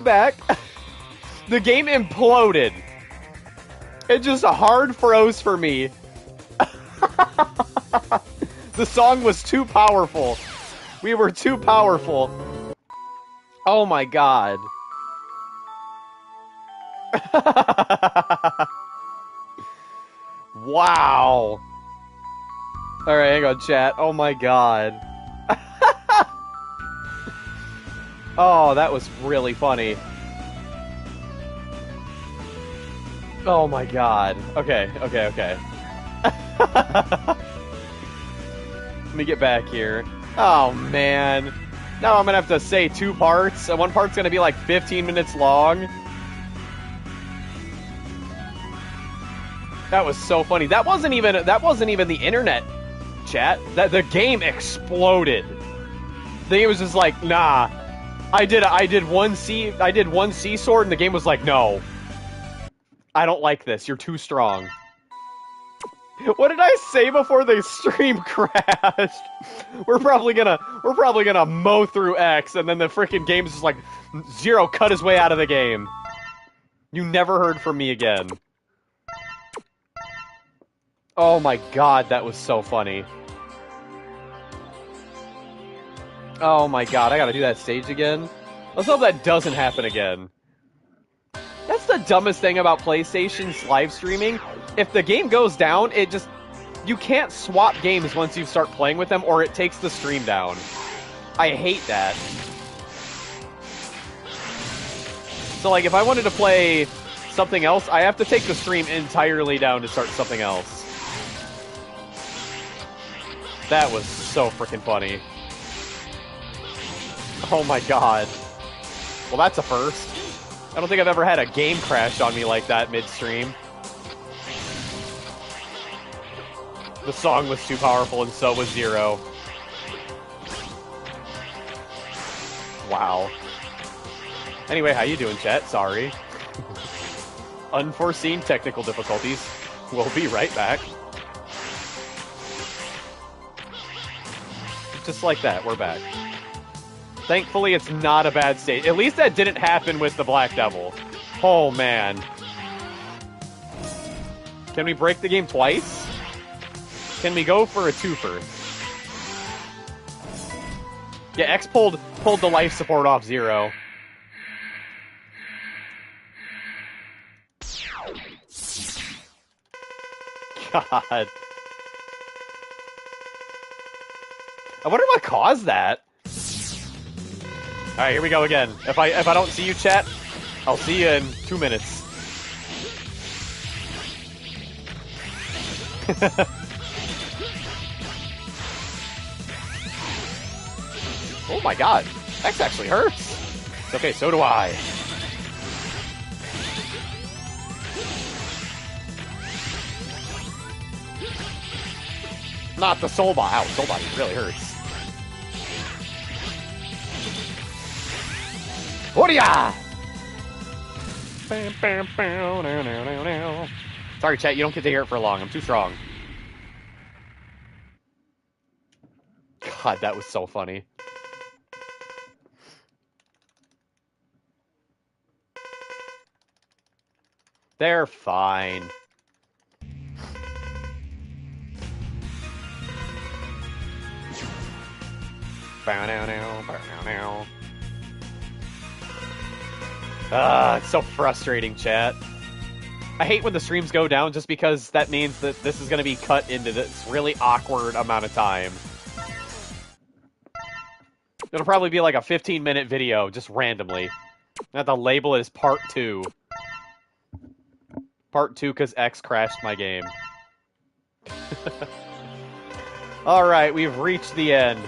Back. The game imploded. It just hard froze for me. The song was too powerful. We were too powerful. Oh my god. Wow. Alright, hang on, chat. Oh my god. Oh, that was really funny. Oh my god. Okay. Let me get back here. Oh man. Now I'm gonna have to say 2 parts, and one part's gonna be like 15 minutes long. That was so funny. That wasn't even the internet, chat. The game exploded. It was just like, nah. I did one C sword, and the game was like, no. I don't like this. You're too strong. What did I say before the stream crashed? We're probably gonna mow through X, and then the freaking game's just like, Zero cut his way out of the game. You never heard from me again. Oh my god, that was so funny. Oh my god, I gotta do that stage again? Let's hope that doesn't happen again. That's the dumbest thing about PlayStation's live streaming. If the game goes down, you can't swap games once you start playing with them, or it takes the stream down. I hate that. So, like, if I wanted to play something else, I have to take the stream entirely down to start something else. That was so freaking funny. Oh my god. Well, that's a first. I don't think I've ever had a game crash on me like that mid-stream. The song was too powerful, and so was Zero. Wow. Anyway, how you doing, chat? Sorry. Unforeseen technical difficulties. We'll be right back. Just like that, we're back. Thankfully, it's not a bad state. At least that didn't happen with the Black Devil. Oh, man. Can we break the game twice? Can we go for a twofer? Yeah, X pulled the life support off Zero. God. I wonder what caused that. Alright, here we go again. If I don't see you, chat, I'll see you in 2 minutes. Oh my god. X actually hurts. Okay, so do I. Not the soul body. Ow, soul body really hurts. What-ya? Sorry, chat, you don't get to hear it for long. I'm too strong. God, that was so funny. They're fine. It's so frustrating, chat. I hate when the streams go down just because that means that this is going to be cut into this really awkward amount of time. It'll probably be like a 15-minute video, just randomly. I have to label it as Part 2. Part 2 because X crashed my game. Alright, we've reached the end.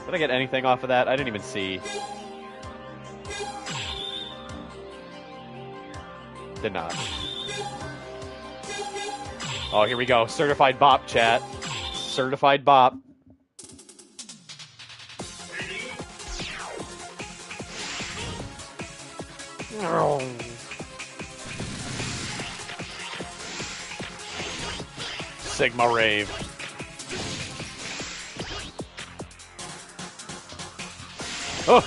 Did I get anything off of that? I didn't even see. Did not. Oh, here we go. Certified bop, chat. Certified bop. Oh. Sigma Rave. Oh!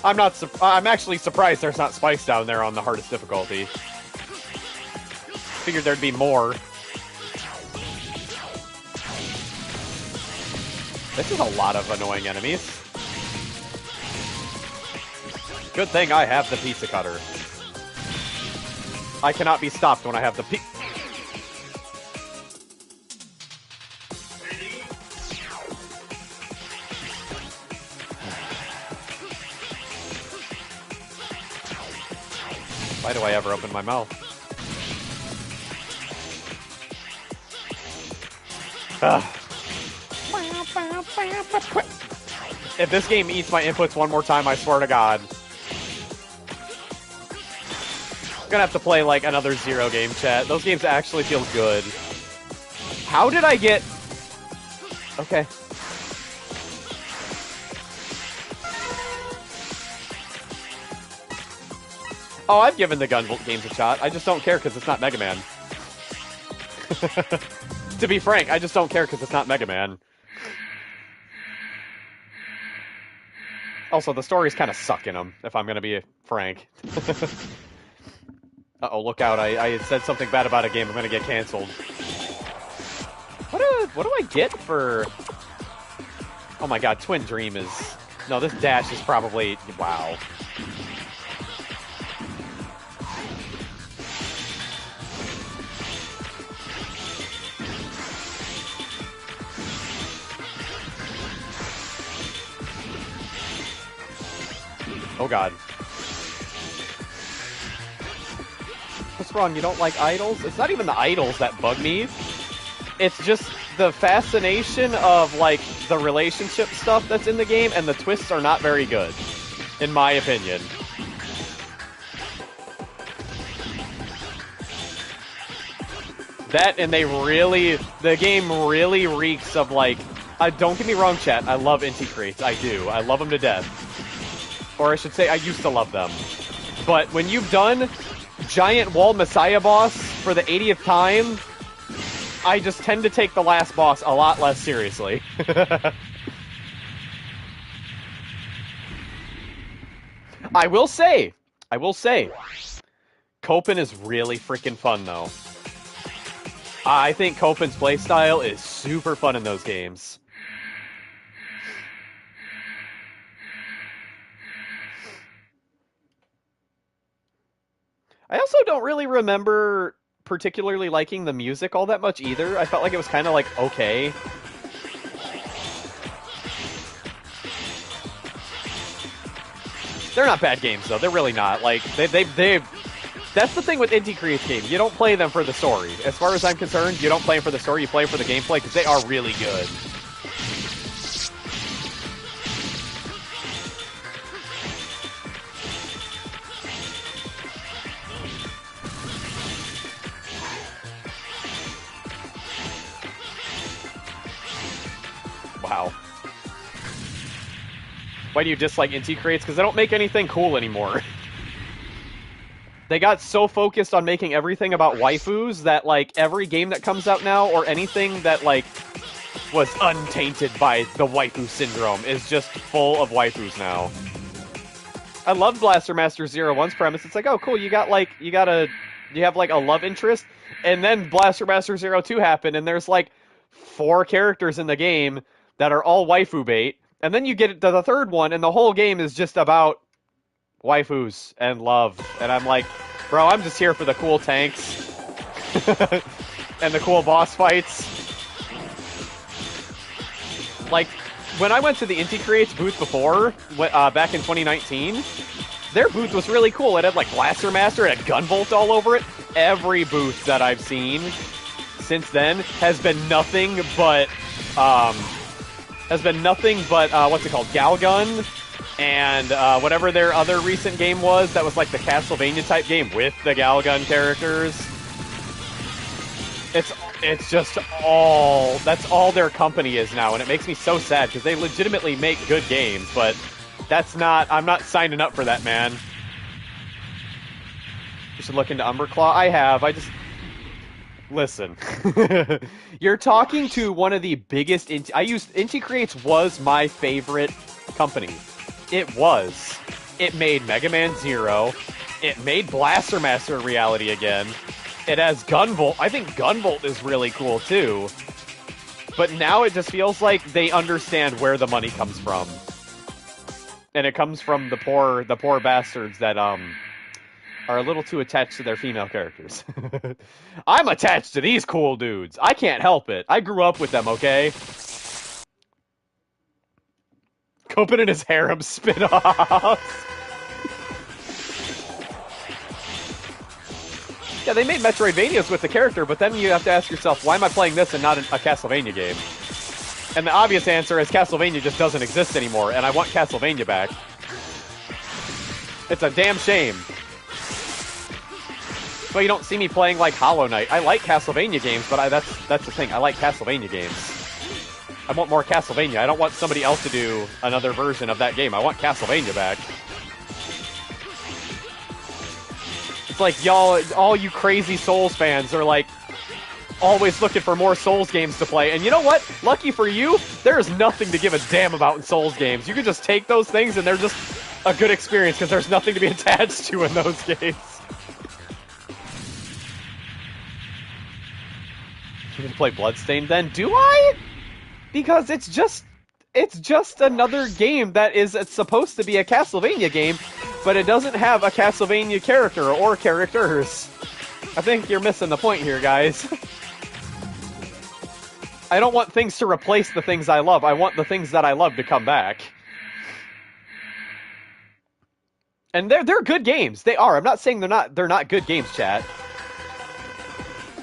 I'm actually surprised there's not spikes down there on the hardest difficulty. Figured there'd be more. This is a lot of annoying enemies. Good thing I have the pizza cutter. I cannot be stopped when I have the Why do I ever open my mouth? Ugh. If this game eats my inputs one more time, I swear to God. I'm gonna have to play, like, another Zero game, chat. Those games actually feel good. How did I get... Okay. Oh, I've given the gun games a shot. I just don't care because it's not Mega Man. To be frank, I just don't care because it's not Mega Man. Also, the stories kind of suck in them, if I'm going to be frank. Uh-oh, look out. I said something bad about a game. I'm going to get canceled. What do I get for... Oh my god, Twin Dream is... No, this dash is probably... Wow. Oh god. What's wrong? You don't like idols? It's not even the idols that bug me. It's just the fascination of, like, the relationship stuff that's in the game, and the twists are not very good, in my opinion. That, and the game really reeks of, like, don't get me wrong, chat, I love inti crates, I do. I love them to death. Or I should say, I used to love them. But when you've done Giant Wall Messiah Boss for the 80th time, I just tend to take the last boss a lot less seriously. I will say, Copen is really freaking fun, though. I think Copen's playstyle is super fun in those games. I also don't really remember particularly liking the music all that much either. I felt like it was kind of like, okay. They're not bad games, though. They're really not. Like, that's the thing with indie creates games. You don't play them for the story. As far as I'm concerned, you don't play them for the story, you play them for the gameplay, because they are really good. Wow. Why do you dislike inti crates? Because they don't make anything cool anymore. They got so focused on making everything about waifus that, like, every game that comes out now, or anything that, like, was untainted by the waifu syndrome is just full of waifus now. I love Blaster Master 01's premise. It's like, oh, cool, you have, like, a love interest, and then Blaster Master 02 happened, and there's, like, 4 characters in the game that are all waifu bait, and then you get to the third one, and the whole game is just about waifus and love. And I'm like, bro, I'm just here for the cool tanks and the cool boss fights. Like, when I went to the Inti Creates booth before, back in 2019, their booth was really cool. It had, like, Blaster Master, it had Gunvolt all over it. Every booth that I've seen since then has been nothing but, what's it called, Galgun, and whatever their other recent game was, that was like the Castlevania-type game with the Galgun characters. It's just all, that's all their company is now, and it makes me so sad, because they legitimately make good games, but that's not, I'm not signing up for that, man. You should look into Umberclaw. I have, I just... Listen, you're talking to one of the biggest Inti Creates was my favorite company. It was. It made Mega Man Zero. It made Blaster Master a reality again. It has Gunvolt. I think Gunvolt is really cool too. But now it just feels like they understand where the money comes from. And it comes from the poor bastards that are a little too attached to their female characters. I'm attached to these cool dudes. I can't help it. I grew up with them, okay? Copen and his harem spin-offs. Yeah, they made Metroidvanias with the character, but then you have to ask yourself, why am I playing this and not a Castlevania game? And the obvious answer is Castlevania just doesn't exist anymore, and I want Castlevania back. It's a damn shame. But you don't see me playing like Hollow Knight. I like Castlevania games, but that's the thing. I like Castlevania games. I want more Castlevania. I don't want somebody else to do another version of that game. I want Castlevania back. It's like y'all, all you crazy Souls fans are like always looking for more Souls games to play. And you know what? Lucky for you, there is nothing to give a damn about in Souls games. You can just take those things and they're just a good experience because there's nothing to be attached to in those games. You can play Bloodstained then? Do I? Because it's just another game that is supposed to be a Castlevania game, but it doesn't have a Castlevania character or characters. I think you're missing the point here, guys. I don't want things to replace the things I love. I want the things that I love to come back. And they're good games. They are. I'm not saying they're not good games, chat.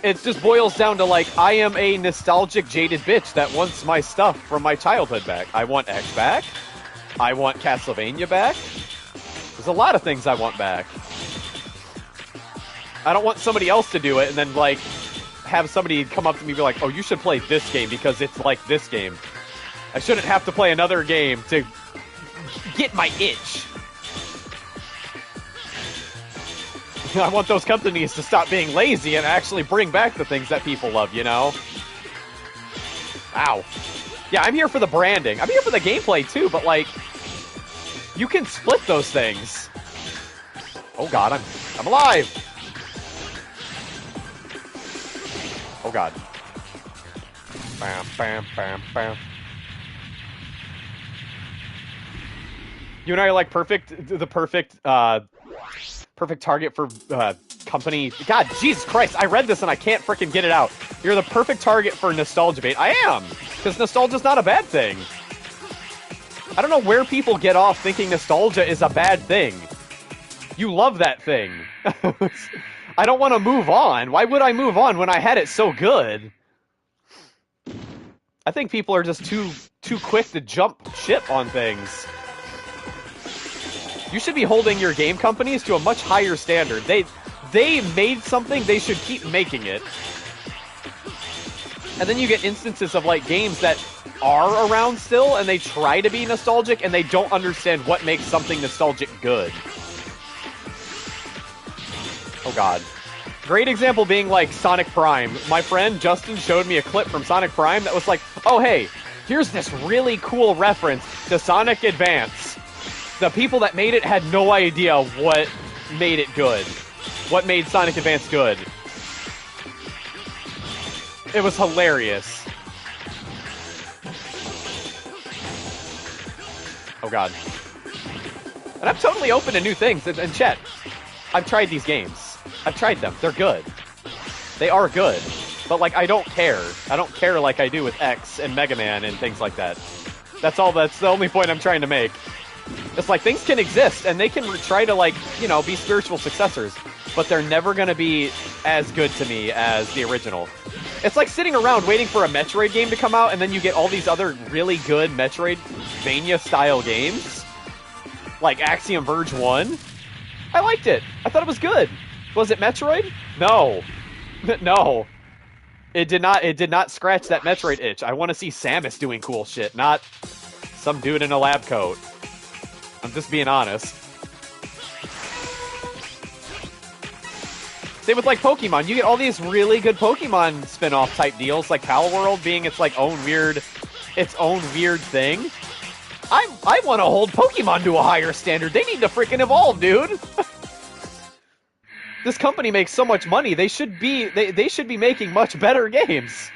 It just boils down to, like, I am a nostalgic, jaded bitch that wants my stuff from my childhood back. I want X back. I want Castlevania back. There's a lot of things I want back. I don't want somebody else to do it and then, like, have somebody come up to me and be like, oh, you should play this game because it's like this game. I shouldn't have to play another game to get my itch. I want those companies to stop being lazy and actually bring back the things that people love, you know? Ow. Yeah, I'm here for the branding. I'm here for the gameplay, too, but, like, you can split those things. Oh, God, I'm alive! Oh, God. Bam, bam, bam, bam. You and I are, like, the perfect target for company. God, Jesus Christ, I read this and I can't freaking get it out. You're the perfect target for nostalgia bait. I am, because nostalgia's not a bad thing. I don't know where people get off thinking nostalgia is a bad thing. You love that thing. I don't want to move on. Why would I move on when I had it so good? I think people are just too quick to jump ship on things. You should be holding your game companies to a much higher standard. They made something, they should keep making it. And then you get instances of, like, games that are around still, and they try to be nostalgic, and they don't understand what makes something nostalgic good. Oh, God. Great example being, like, Sonic Prime. My friend Justin showed me a clip from Sonic Prime that was like, oh, hey, here's this really cool reference to Sonic Advance. The people that made it had no idea what made it good. What made Sonic Advance good. It was hilarious. Oh, God. And I'm totally open to new things. And chat, I've tried these games. I've tried them. They're good. They are good. But, like, I don't care. I don't care like I do with X and Mega Man and things like that. That's the only point I'm trying to make. It's like, things can exist, and they can try to, like, you know, be spiritual successors, but they're never gonna be as good to me as the original. It's like sitting around waiting for a Metroid game to come out, and then you get all these other really good Metroidvania-style games, like Axiom Verge 1. I liked it. I thought it was good. Was it Metroid? No. No. It did not scratch that Metroid itch. I want to see Samus doing cool shit, not some dude in a lab coat. I'm just being honest. Same with, like, Pokemon. You get all these really good Pokemon spin-off type deals, like Pal World being its own weird thing. I want to hold Pokemon to a higher standard. They need to freaking evolve, dude. This company makes so much money. They should be making much better games.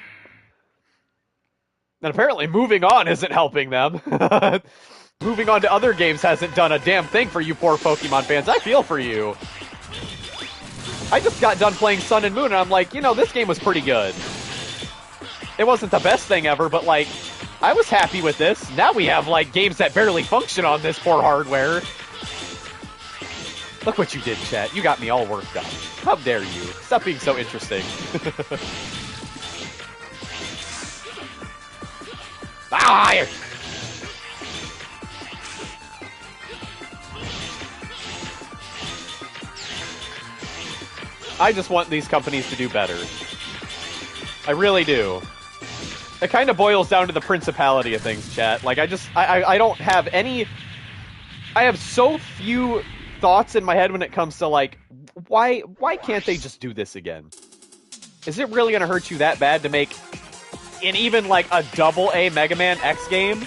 And apparently moving on isn't helping them. Moving on to other games hasn't done a damn thing for you poor Pokemon fans. I feel for you. I just got done playing Sun and Moon, and I'm like, you know, this game was pretty good. It wasn't the best thing ever, but, like, I was happy with this. Now we have, like, games that barely function on this poor hardware. Look what you did, chat. You got me all worked up. How dare you? Stop being so interesting. Ah! I just want these companies to do better. I really do. It kind of boils down to the principality of things, chat. Like, I don't have any... I have so few thoughts in my head when it comes to, like, why can't they just do this again? Is it really going to hurt you that bad to make an even, like, a AA Megaman X game?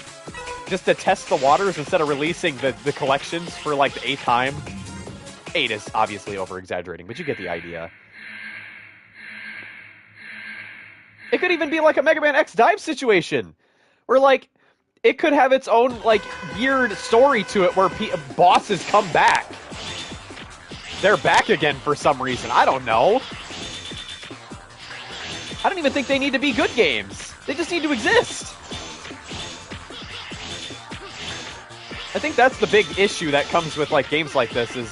Just to test the waters instead of releasing the collections for, like, the 8th time? 8 is obviously over-exaggerating, but you get the idea. It could even be like a Mega Man X Dive situation, where, like, it could have its own, like, weird story to it where bosses come back. They're back again for some reason. I don't know. I don't even think they need to be good games. They just need to exist. I think that's the big issue that comes with, like, games like this is...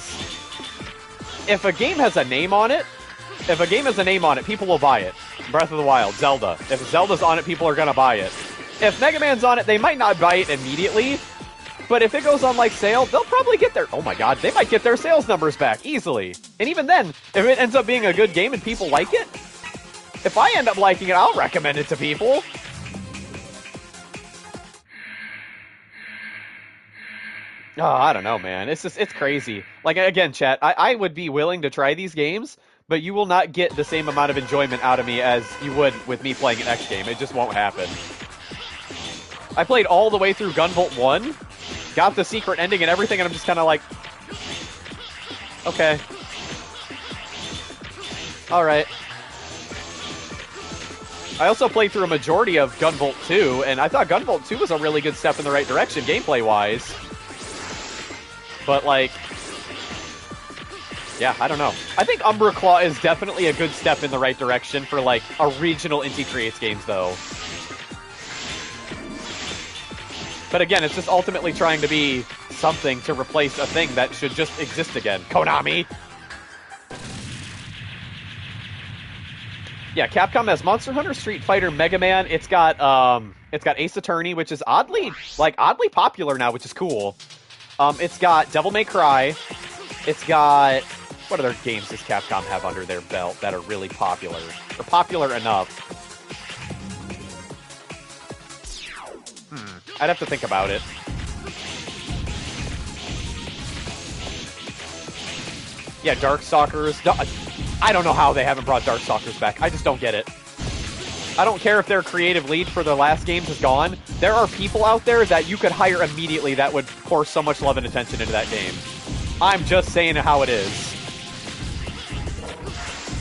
if a game has a name on it, people will buy it. Breath of the Wild, Zelda. If Zelda's on it, people are gonna buy it. If Mega Man's on it, they might not buy it immediately, but if it goes on, like, sale, they'll probably get their... oh my god, they might get their sales numbers back, easily. And even then, if it ends up being a good game and people like it, if I end up liking it, I'll recommend it to people. Oh, I don't know, man. It's crazy. Like, again, chat, I would be willing to try these games, but you will not get the same amount of enjoyment out of me as you would with me playing an X game. It just won't happen. I played all the way through Gunvolt 1, got the secret ending and everything, and I'm just kind of like... okay. Alright. I also played through a majority of Gunvolt 2, and I thought Gunvolt 2 was a really good step in the right direction, gameplay-wise. But, like... yeah, I don't know. I think Umbra Claw is definitely a good step in the right direction for, like, original Inti Creates games, though. But again, it's just ultimately trying to be something to replace a thing that should just exist again. Konami! Yeah, Capcom has Monster Hunter, Street Fighter, Mega Man. It's got Ace Attorney, which is oddly popular now, which is cool. It's got Devil May Cry. It's got... what other games does Capcom have under their belt that are really popular? Or popular enough? I'd have to think about it. Yeah, Darkstalkers. I don't know how they haven't brought Darkstalkers back. I just don't get it. I don't care if their creative lead for the last games is gone. There are people out there that you could hire immediately that would pour so much love and attention into that game. I'm just saying how it is.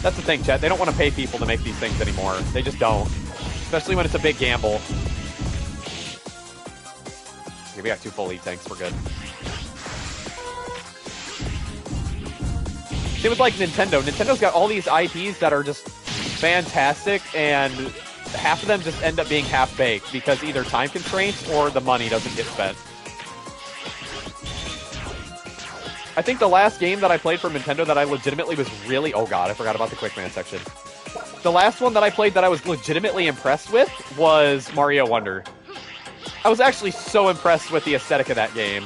That's the thing, chat. They don't want to pay people to make these things anymore. They just don't. Especially when it's a big gamble. Okay, we got 2 full E-tanks. We're good. Same with, like, Nintendo. Nintendo's got all these IPs that are just fantastic, and half of them just end up being half-baked because either time constraints or the money doesn't get spent. I think the last game that I played for Nintendo that I legitimately was really... oh god, I forgot about the Quickman section. The last one that I played that I was legitimately impressed with was Mario Wonder. I was actually so impressed with the aesthetic of that game.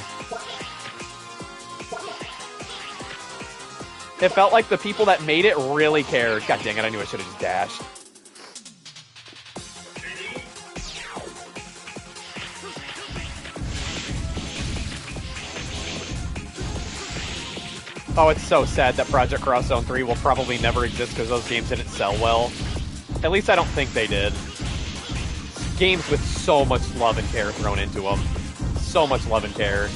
It felt like the people that made it really cared. God dang it, I knew I should have just dashed. Oh, it's so sad that Project Cross Zone 3 will probably never exist because those games didn't sell well. At least I don't think they did. Games with so much love and care thrown into them. so much love and care.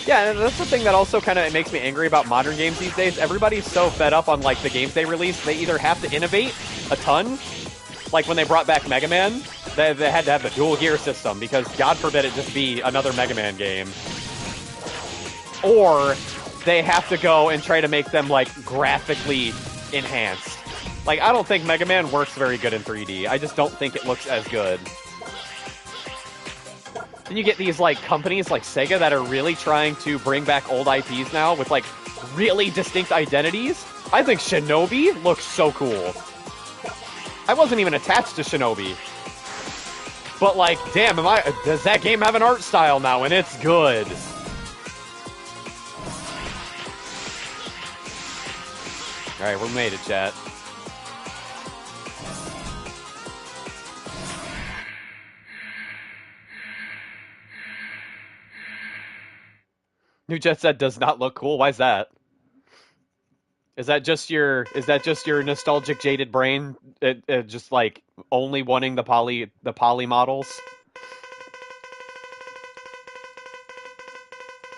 Yeah, and that's the thing that also kind of makes me angry about modern games these days. Everybody's so fed up on, like, the games they release, they either have to innovate a ton, like when they brought back Megaman, they had to have the dual gear system, because God forbid it just be another Megaman game. Or they have to go and try to make them, like, graphically enhanced. Like, I don't think Mega Man works very good in 3D. I just don't think it looks as good. Then you get these, like, companies like Sega that are really trying to bring back old IPs now with, like, really distinct identities. I think Shinobi looks so cool. I wasn't even attached to Shinobi. But, like, damn, does that game have an art style now? And it's good. Alright, we made it, chat. New Jet Set does not look cool. Why is that? Is that just your nostalgic jaded brain just like only wanting the poly models?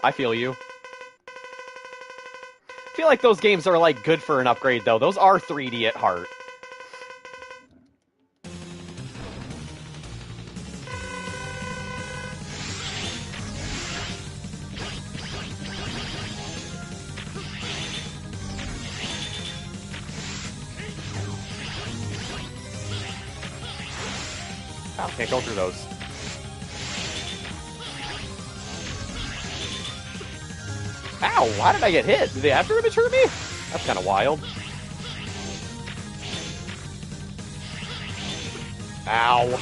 I feel you. I feel like those games are like good for an upgrade though. Those are 3D at heart. Can't go through those. Ow! Why did I get hit? Did they have to immature me? That's kind of wild. Ow.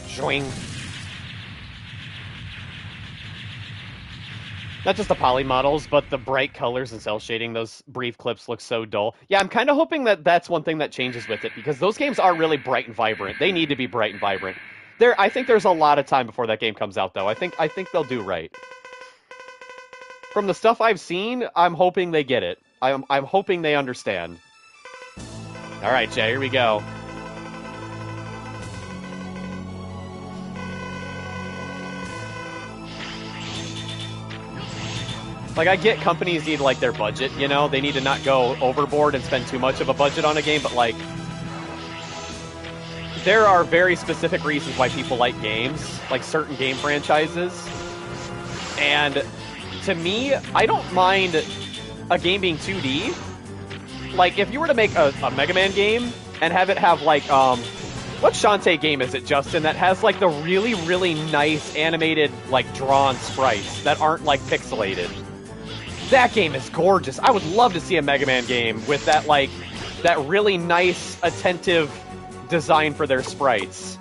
Joing. Not just the poly models, but the bright colors and cell shading. Those brief clips look so dull. Yeah, I'm kind of hoping that that's one thing that changes with it, because those games are really bright and vibrant. They need to be bright and vibrant. I think there's a lot of time before that game comes out, though. I think they'll do right. From the stuff I've seen, I'm hoping they get it. I'm hoping they understand. All right, Jay, here we go. Like, I get companies need, like, their budget, you know? They need to not go overboard and spend too much of a budget on a game, but, like, there are very specific reasons why people like games, like certain game franchises. And to me, I don't mind a game being 2D. Like, if you were to make a Mega Man game and have it have, like, what Shantae game is it, Justin, that has, like, the really, really nice animated, like, drawn sprites that aren't, like, pixelated? That game is gorgeous. I would love to see a Mega Man game with that, like, that really nice, attentive design for their sprites.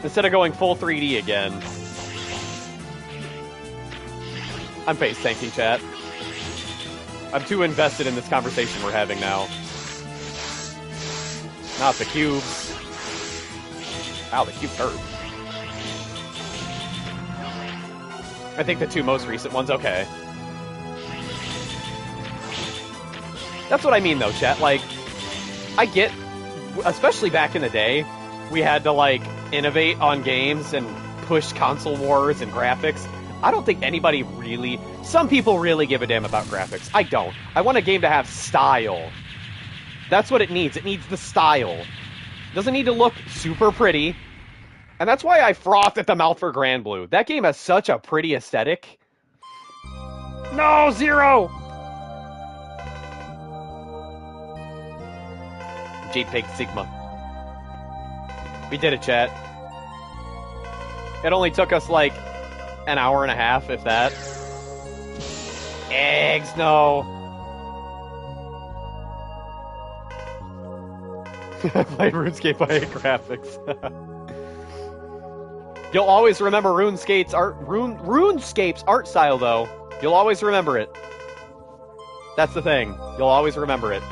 Instead of going full 3D again. I'm face tanking, chat. I'm too invested in this conversation we're having now. Not the cubes. Ow, the cubes hurt. I think the two most recent ones, okay. That's what I mean, though, chat. Like, I get, especially back in the day, we had to, like, innovate on games and push console wars and graphics. I don't think anybody really... Some people really give a damn about graphics. I don't. I want a game to have style. That's what it needs. It needs the style. It doesn't need to look super pretty. And that's why I froth at the mouth for Grand Blue. That game has such a pretty aesthetic. No, Zero! JPEG Sigma. We did it, chat. It only took us, like, an hour and a half, if that. Eggs, no. Played RuneScape, I hate graphics. You'll always remember RuneScape's art style, though. You'll always remember it. That's the thing. You'll always remember it.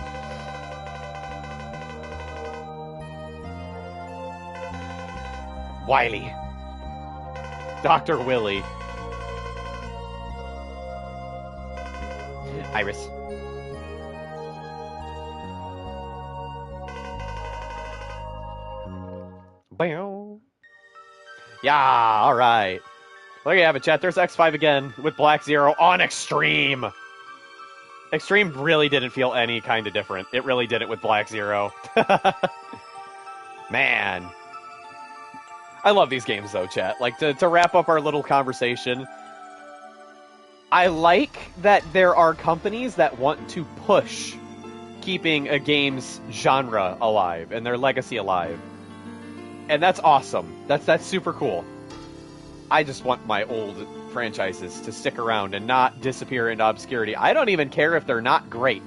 Wily. Dr. Willy. Iris. Bow. Yeah, alright. There you have it, chat. There's X5 again with Black Zero on Extreme. Extreme really didn't feel any kind of different. It really didn't with Black Zero. Man. I love these games, though, chat. Like, to wrap up our little conversation, I like that there are companies that want to push keeping a game's genre alive and their legacy alive. And that's awesome. That's super cool. I just want my old franchises to stick around and not disappear into obscurity. I don't even care if they're not great.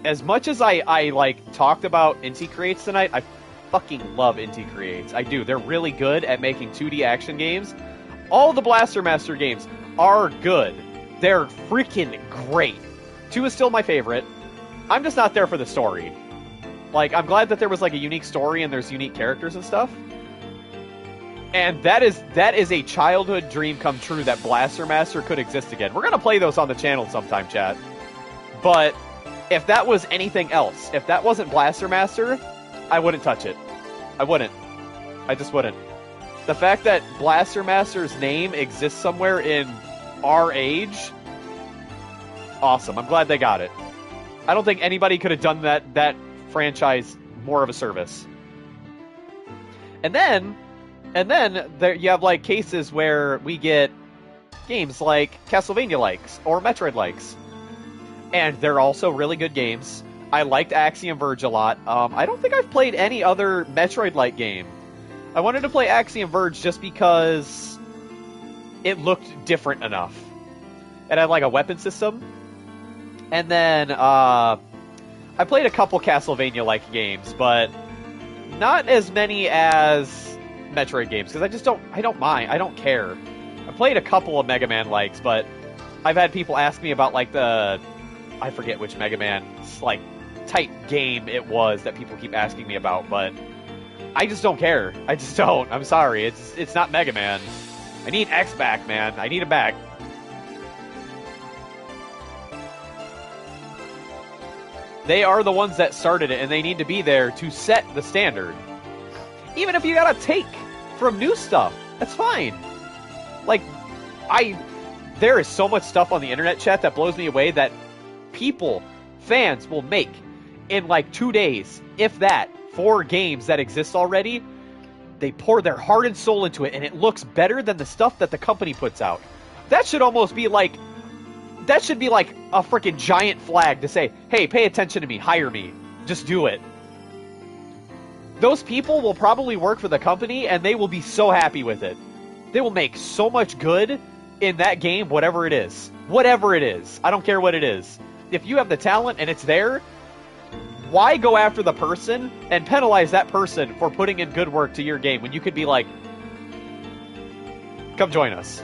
As much as I like, talked about Inti Creates tonight, I fucking love Inti Creates. I do. They're really good at making 2D action games. All the Blaster Master games are good. They're freaking great. 2 is still my favorite. I'm just not there for the story. Like, I'm glad that there was, like, a unique story and there's unique characters and stuff. And that is a childhood dream come true that Blaster Master could exist again. We're gonna play those on the channel sometime, chat. But if that was anything else, if that wasn't Blaster Master, I wouldn't touch it. I wouldn't. I just wouldn't. The fact that Blaster Master's name exists somewhere in our age, awesome. I'm glad they got it. I don't think anybody could have done that franchise more of a service. And then there you have like cases where we get games like Castlevania-likes or Metroid-likes. And they're also really good games. I liked Axiom Verge a lot. I don't think I've played any other Metroid-like game. I wanted to play Axiom Verge just because it looked different enough. It had like a weapon system. And then I played a couple Castlevania-like games, but not as many as Metroid games, because I don't mind. I don't care. I played a couple of Mega Man likes, but I've had people ask me about like I forget which Mega Man's like type game it was that people keep asking me about, but I just don't care. I just don't. I'm sorry. It's not Mega Man. I need X back, man. I need it back. They are the ones that started it, and they need to be there to set the standard. Even if you gotta take from new stuff, that's fine. Like, there is so much stuff on the internet, chat, that blows me away that fans will make in like 2 days, if that, for games that exist already. They pour their heart and soul into it, and it looks better than the stuff that the company puts out. That should almost be like, that should be like a freaking giant flag to say, hey, pay attention to me, hire me, just do it. Those people will probably work for the company, and they will be so happy with it. They will make so much good in that game, whatever it is. Whatever it is. I don't care what it is. If you have the talent and it's there, why go after the person and penalize that person for putting in good work to your game when you could be like, come join us.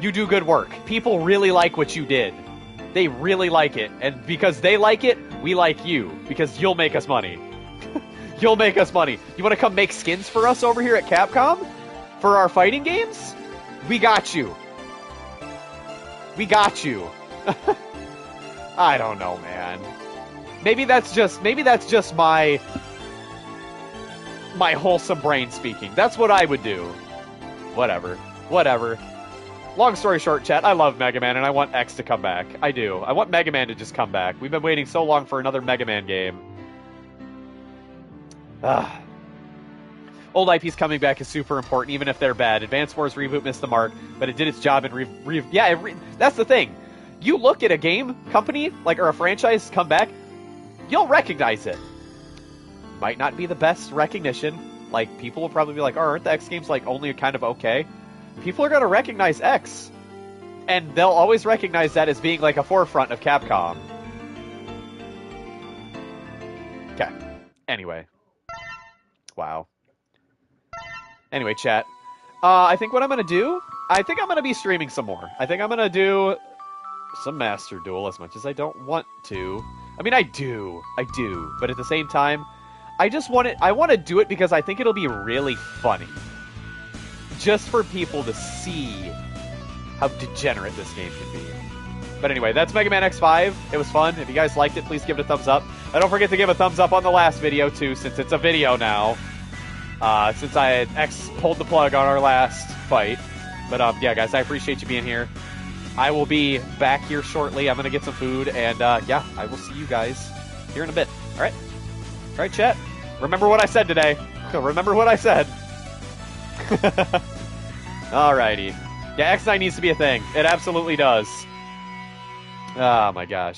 You do good work. People really like what you did. They really like it. And because they like it, we like you. Because you'll make us money. You'll make us money. You want to come make skins for us over here at Capcom? For our fighting games? We got you. We got you. I don't know, man. Maybe that's just my wholesome brain speaking. That's what I would do. Whatever. Long story short, chat, I love Mega Man and I want X to come back. I do. I want Mega Man to just come back. We've been waiting so long for another Mega Man game. Old IPs coming back is super important, even if they're bad. Advance Wars reboot missed the mark, but it did its job and that's the thing. You look at a game company, like, or a franchise come back, you'll recognize it. Might not be the best recognition. Like, people will probably be like, oh, aren't the X games, like, only kind of okay? People are going to recognize X. And they'll always recognize that as being, like, a forefront of Capcom. Okay. Anyway. Wow. Anyway, chat. I think what I'm going to do, I think I'm going to be streaming some more. I think I'm going to do some Master Duel as much as I don't want to. I mean, I do. But at the same time, I want to do it because I think it'll be really funny. Just for people to see how degenerate this game can be. But anyway, that's Mega Man X5. It was fun. If you guys liked it, please give it a thumbs up. And don't forget to give a thumbs up on the last video, too, since it's a video now. Since I had pulled the plug on our last fight. But, yeah, guys, I appreciate you being here. I will be back here shortly. I'm going to get some food. And, yeah, I will see you guys here in a bit. All right? All right, chat? Remember what I said today. Remember what I said. Alrighty. Yeah, X9 needs to be a thing. It absolutely does. Oh, my gosh.